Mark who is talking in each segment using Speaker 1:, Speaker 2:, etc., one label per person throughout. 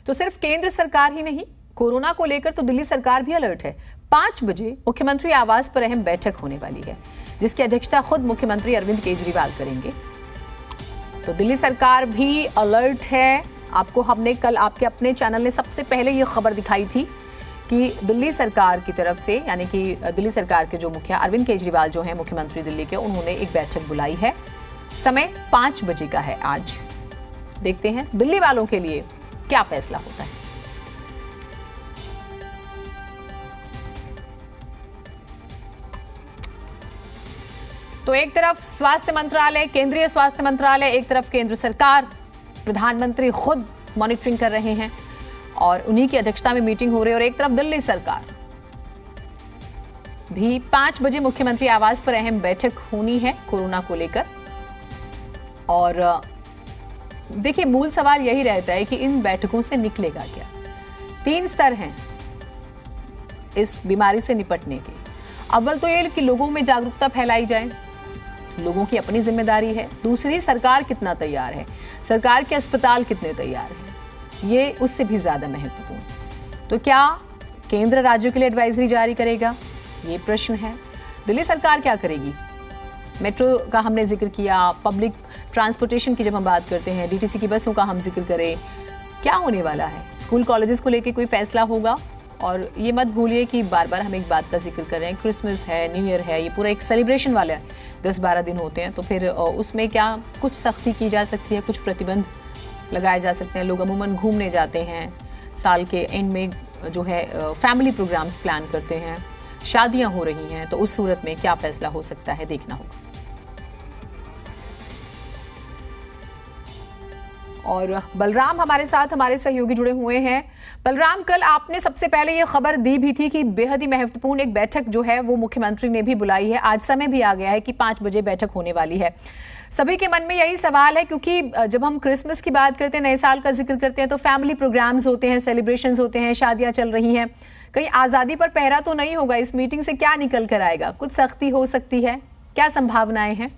Speaker 1: तो सिर्फ केंद्र सरकार ही नहीं, कोरोना को लेकर तो दिल्ली सरकार भी अलर्ट है। 5 बजे मुख्यमंत्री आवास पर अहम बैठक होने वाली है, जिसकी अध्यक्षता खुद मुख्यमंत्री अरविंद केजरीवाल करेंगे। तो दिल्ली सरकार भी अलर्ट है। आपको हमने कल आपके अपने चैनल ने सबसे पहले ये खबर दिखाई थी कि दिल्ली सरकार की तरफ से, यानी कि दिल्ली सरकार के जो मुखिया अरविंद केजरीवाल जो हैं मुख्यमंत्री दिल्ली के, उन्होंने एक बैठक बुलाई है। समय 5 बजे का है आज। देखते हैं दिल्ली वालों के लिए क्या फैसला होता है। तो एक तरफ स्वास्थ्य मंत्रालय, केंद्रीय स्वास्थ्य मंत्रालय, एक तरफ केंद्र सरकार, प्रधानमंत्री खुद मॉनिटरिंग कर रहे हैं और उन्हीं की अध्यक्षता में मीटिंग हो रही है। और एक तरफ दिल्ली सरकार भी 5 बजे मुख्यमंत्री आवास पर अहम बैठक होनी है कोरोना को लेकर। और देखिए, मूल सवाल यही रहता है कि इन बैठकों से निकलेगा क्या। 3 स्तर हैं इस बीमारी से निपटने के। अव्वल तो ये कि लोगों में जागरूकता फैलाई जाए, लोगों की अपनी जिम्मेदारी है। दूसरी, सरकार कितना तैयार है, सरकार के अस्पताल कितने तैयार हैं, ये उससे भी ज्यादा महत्वपूर्ण। तो क्या केंद्र राज्यों के लिए एडवाइजरी जारी करेगा, ये प्रश्न है। दिल्ली सरकार क्या करेगी? मेट्रो का हमने जिक्र किया, पब्लिक ट्रांसपोर्टेशन की जब हम बात करते हैं, डीटीसी की बसों का हम जिक्र करें, क्या होने वाला है? स्कूल कॉलेजेस को लेकर कोई फैसला होगा? और ये मत भूलिए कि बार बार हम एक बात का जिक्र कर रहे हैं, क्रिसमस है, न्यू ईयर है, ये पूरा एक सेलिब्रेशन वाला 10-12 दिन होते हैं। तो फिर उसमें क्या कुछ सख्ती की जा सकती है, कुछ प्रतिबंध लगाए जा सकते हैं? लोग अमूमन घूमने जाते हैं, साल के एंड में जो है फैमिली प्रोग्राम्स प्लान करते हैं, शादियां हो रही हैं, तो उस सूरत में क्या फैसला हो सकता है, देखना होगा। और बलराम हमारे साथ, हमारे सहयोगी जुड़े हुए हैं। बलराम, कल आपने सबसे पहले ये खबर दी भी थी कि बेहद ही महत्वपूर्ण एक बैठक जो है वो मुख्यमंत्री ने भी बुलाई है। आज समय भी आ गया है कि 5 बजे बैठक होने वाली है। सभी के मन में यही सवाल है, क्योंकि जब हम क्रिसमस की बात करते हैं, नए साल का जिक्र करते हैं, तो फैमिली प्रोग्राम्स होते हैं, सेलिब्रेशंस होते हैं, शादियां चल रही हैं। कहीं आज़ादी पर पहरा तो नहीं होगा? इस मीटिंग से क्या निकल कर आएगा? कुछ सख्ती हो सकती है, क्या संभावनाएं हैं?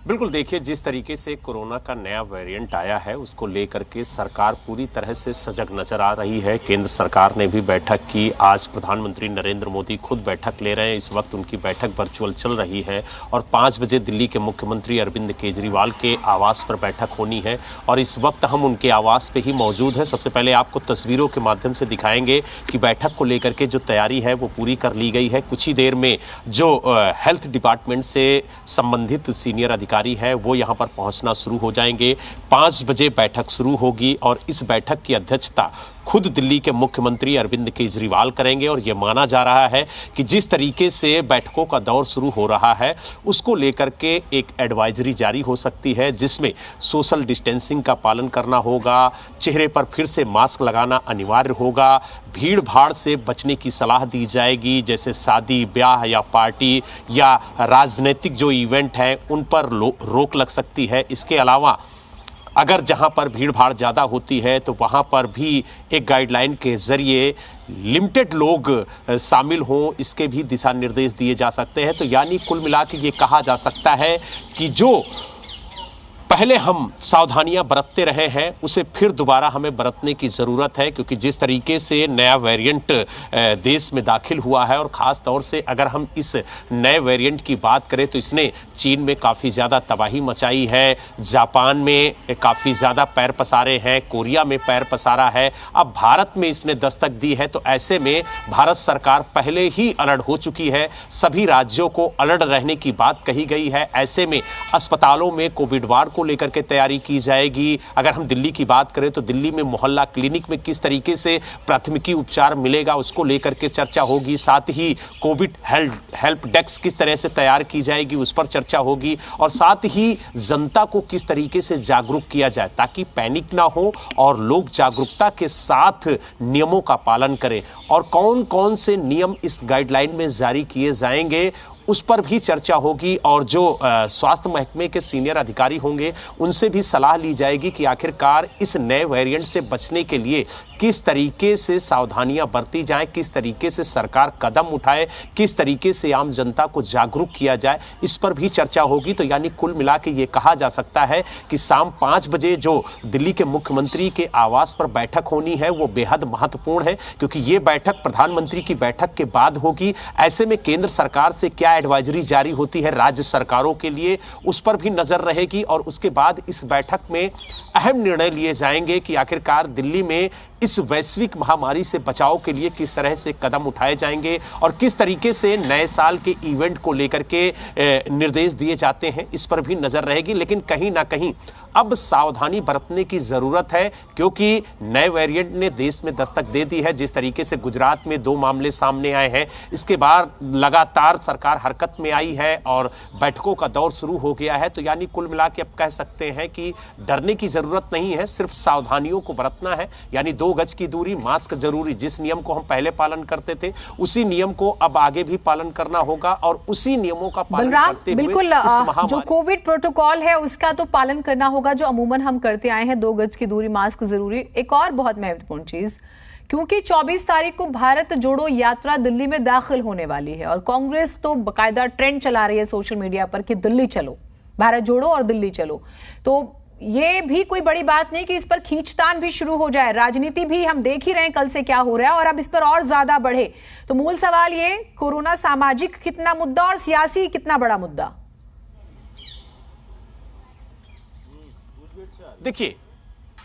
Speaker 2: बिल्कुल, देखिए, जिस तरीके से कोरोना का नया वेरिएंट आया है उसको लेकर के सरकार पूरी तरह से सजग नजर आ रही है। केंद्र सरकार ने भी बैठक की। आज प्रधानमंत्री नरेंद्र मोदी खुद बैठक ले रहे हैं। इस वक्त उनकी बैठक वर्चुअल चल रही है और 5 बजे दिल्ली के मुख्यमंत्री अरविंद केजरीवाल के आवास पर बैठक होनी है और इस वक्त हम उनके आवास पे ही मौजूद हैं। सबसे पहले आपको तस्वीरों के माध्यम से दिखाएंगे कि बैठक को लेकर के जो तैयारी है वो पूरी कर ली गई है। कुछ ही देर में जो हेल्थ डिपार्टमेंट से संबंधित सीनियर अधिकारी है वो यहां पर पहुंचना शुरू हो जाएंगे। 5 बजे बैठक शुरू होगी और इस बैठक की अध्यक्षता खुद दिल्ली के मुख्यमंत्री अरविंद केजरीवाल करेंगे। और यह माना जा रहा है कि जिस तरीके से बैठकों का दौर शुरू हो रहा है उसको लेकर के एक एडवाइजरी जारी हो सकती है, जिसमें सोशल डिस्टेंसिंग का पालन करना होगा, चेहरे पर फिर से मास्क लगाना अनिवार्य होगा, भीड़ भाड़ से बचने की सलाह दी जाएगी, जैसे शादी ब्याह या पार्टी या राजनीतिक जो इवेंट हैं उन पर रोक लग सकती है। इसके अलावा अगर जहां पर भीड़ भाड़ ज़्यादा होती है तो वहां पर भी एक गाइडलाइन के ज़रिए लिमिटेड लोग शामिल हों, इसके भी दिशा निर्देश दिए जा सकते हैं। तो यानी कुल मिला के ये कहा जा सकता है कि जो पहले हम सावधानियां बरतते रहे हैं उसे फिर दोबारा हमें बरतने की ज़रूरत है, क्योंकि जिस तरीके से नया वेरिएंट देश में दाखिल हुआ है और ख़ास तौर से अगर हम इस नए वेरिएंट की बात करें तो इसने चीन में काफ़ी ज़्यादा तबाही मचाई है, जापान में काफ़ी ज़्यादा पैर पसारे हैं, कोरिया में पैर पसारा है, अब भारत में इसने दस्तक दी है। तो ऐसे में भारत सरकार पहले ही अलर्ट हो चुकी है, सभी राज्यों को अलर्ट रहने की बात कही गई है। ऐसे में अस्पतालों में कोविड वार्ड को लेकर के तैयारी की जाएगी। अगर हम दिल्ली की बात करें तो दिल्ली में मोहल्ला क्लिनिक में किस तरीके से प्राथमिकी उपचार मिलेगा उसको लेकर के चर्चा होगी। साथ ही कोविड हेल्प डेस्क किस तरह से तैयार की जाएगी उस पर चर्चा होगी और साथ ही जनता को किस तरीके से जागरूक किया जाए ताकि पैनिक ना हो और लोग जागरूकता के साथ नियमों का पालन करें। और कौन कौन से नियम इस गाइडलाइन में जारी किए जाएंगे उस पर भी चर्चा होगी और जो स्वास्थ्य महकमे के सीनियर अधिकारी होंगे उनसे भी सलाह ली जाएगी कि आखिरकार इस नए वेरिएंट से बचने के लिए किस तरीके से सावधानियां बरती जाए, किस तरीके से सरकार कदम उठाए, किस तरीके से आम जनता को जागरूक किया जाए, इस पर भी चर्चा होगी। तो यानी कुल मिला के ये कहा जा सकता है कि शाम 5 बजे जो दिल्ली के मुख्यमंत्री के आवास पर बैठक होनी है वो बेहद महत्वपूर्ण है, क्योंकि ये बैठक प्रधानमंत्री की बैठक के बाद होगी। ऐसे में केंद्र सरकार से क्या एडवाइजरी जारी होती है राज्य सरकारों के लिए, उस पर भी नजर रहेगी। और उसके बाद इस बैठक में अहम निर्णय लिए जाएंगे कि आखिरकार दिल्ली में इस वैश्विक महामारी से बचाव के लिए किस तरह से कदम उठाए जाएंगे और किस तरीके से नए साल के इवेंट को लेकर के निर्देश दिए जाते हैं, इस पर भी नजर रहेगी। लेकिन कहीं ना कहीं अब सावधानी बरतने की जरूरत है, क्योंकि नए वेरिएंट ने देश में दस्तक दे दी है। जिस तरीके से गुजरात में 2 मामले सामने आए हैं, इसके बाद लगातार सरकार हरकत में आई है और बैठकों का दौर शुरू हो गया है। तो यानी कुल मिला के अब कह सकते हैं कि डरने की जरूरत नहीं है, सिर्फ सावधानियों को बरतना है। यानी 2 गज की दूरी, मास्क जरूरी, जिस नियम को हम पहले पालन करते थे उसी नियम को अब आगे भी पालन करना होगा और उसी नियमों का पालन करते हुए
Speaker 1: बिल्कुल जो कोविड प्रोटोकॉल है उसका तो पालन करना होगा, जो अमूमन हम करते आए हैं, 2 गज की दूरी, मास्क जरूरी। एक और बहुत महत्वपूर्ण चीज, क्योंकि 24 तारीख को भारत जोड़ो यात्रा दिल्ली में दाखिल होने वाली है और कांग्रेस तो बकायदा ट्रेंड चला रही है सोशल मीडिया पर कि दिल्ली चलो, भारत जोड़ो और दिल्ली चलो। तो ये भी कोई बड़ी बात नहीं कि इस पर खींचतान भी शुरू हो जाए। राजनीति भी हम देख ही रहे हैं कल से क्या हो रहा है और अब इस पर और ज्यादा बढ़े। तो मूल सवाल ये, कोरोना सामाजिक कितना मुद्दा और सियासी कितना बड़ा मुद्दा?
Speaker 2: देखिए,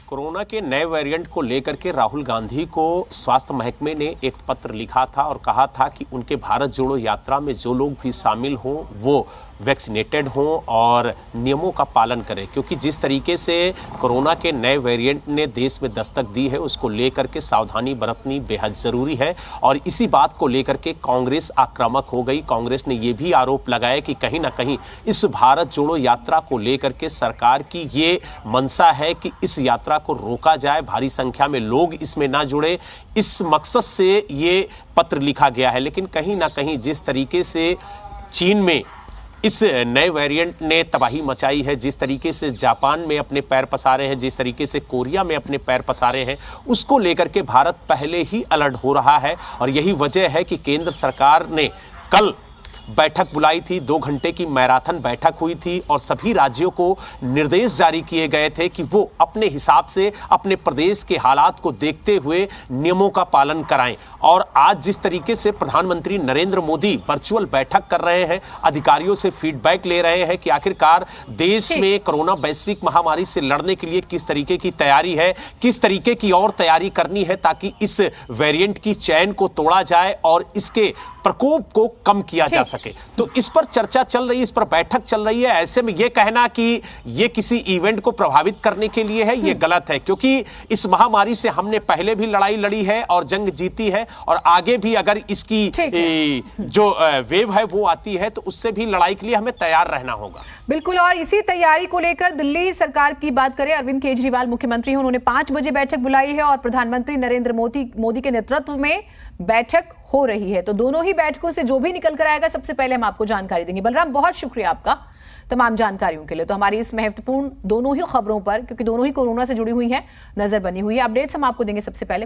Speaker 2: कोरोना के नए वेरिएंट को लेकर के राहुल गांधी को स्वास्थ्य महकमे ने एक पत्र लिखा था और कहा था कि उनके भारत जोड़ो यात्रा में जो लोग भी शामिल हों वो वैक्सीनेटेड हों और नियमों का पालन करें, क्योंकि जिस तरीके से कोरोना के नए वेरिएंट ने देश में दस्तक दी है उसको लेकर के सावधानी बरतनी बेहद ज़रूरी है। और इसी बात को लेकर के कांग्रेस आक्रामक हो गई। कांग्रेस ने यह भी आरोप लगाया कि कहीं ना कहीं इस भारत जोड़ो यात्रा को लेकर के सरकार की ये मंशा है कि इस यात्रा को रोका जाए, भारी संख्या में लोग इसमें ना जुड़े, इस मकसद से ये पत्र लिखा गया है। लेकिन कहीं ना कहीं जिस तरीके से चीन में इस नए वेरिएंट ने तबाही मचाई है, जिस तरीके से जापान में अपने पैर पसारे हैं, जिस तरीके से कोरिया में अपने पैर पसारे हैं, उसको लेकर के भारत पहले ही अलर्ट हो रहा है। और यही वजह है कि केंद्र सरकार ने कल बैठक बुलाई थी, 2 घंटे की मैराथन बैठक हुई थी और सभी राज्यों को निर्देश जारी किए गए थे कि वो अपने हिसाब से अपने प्रदेश के हालात को देखते हुए नियमों का पालन कराएं। और आज जिस तरीके से प्रधानमंत्री नरेंद्र मोदी वर्चुअल बैठक कर रहे हैं, अधिकारियों से फीडबैक ले रहे हैं कि आखिरकार देश में कोरोना वैश्विक महामारी से लड़ने के लिए किस तरीके की तैयारी है, किस तरीके की और तैयारी करनी है ताकि इस वेरिएंट की चैन को तोड़ा जाए और इसके प्रकोप को कम किया जा सके। तो इस पर चर्चा चल रही है, इस पर बैठक चल रही है। ऐसे में यह कहना कि यह किसी इवेंट को प्रभावित करने के लिए है, यह गलत है, क्योंकि इस महामारी से हमने पहले भी लड़ाई लड़ी है और जंग जीती है और आगे भी अगर इसकी जो वेव है वो आती है तो उससे भी लड़ाई के लिए हमें तैयार रहना होगा।
Speaker 1: बिल्कुल। और इसी तैयारी को लेकर दिल्ली सरकार की बात करें, अरविंद केजरीवाल मुख्यमंत्री हैं, उन्होंने 5 बजे बैठक बुलाई है और प्रधानमंत्री नरेंद्र मोदी के नेतृत्व में बैठक हो रही है। तो दोनों ही बैठकों से जो भी निकल कर आएगा सबसे पहले हम आपको जानकारी देंगे। बलराम, बहुत शुक्रिया आपका तमाम जानकारियों के लिए। तो हमारी इस महत्वपूर्ण दोनों ही खबरों पर, क्योंकि दोनों ही कोरोना से जुड़ी हुई हैं, नजर बनी हुई है, अपडेट्स हम आपको देंगे सबसे पहले।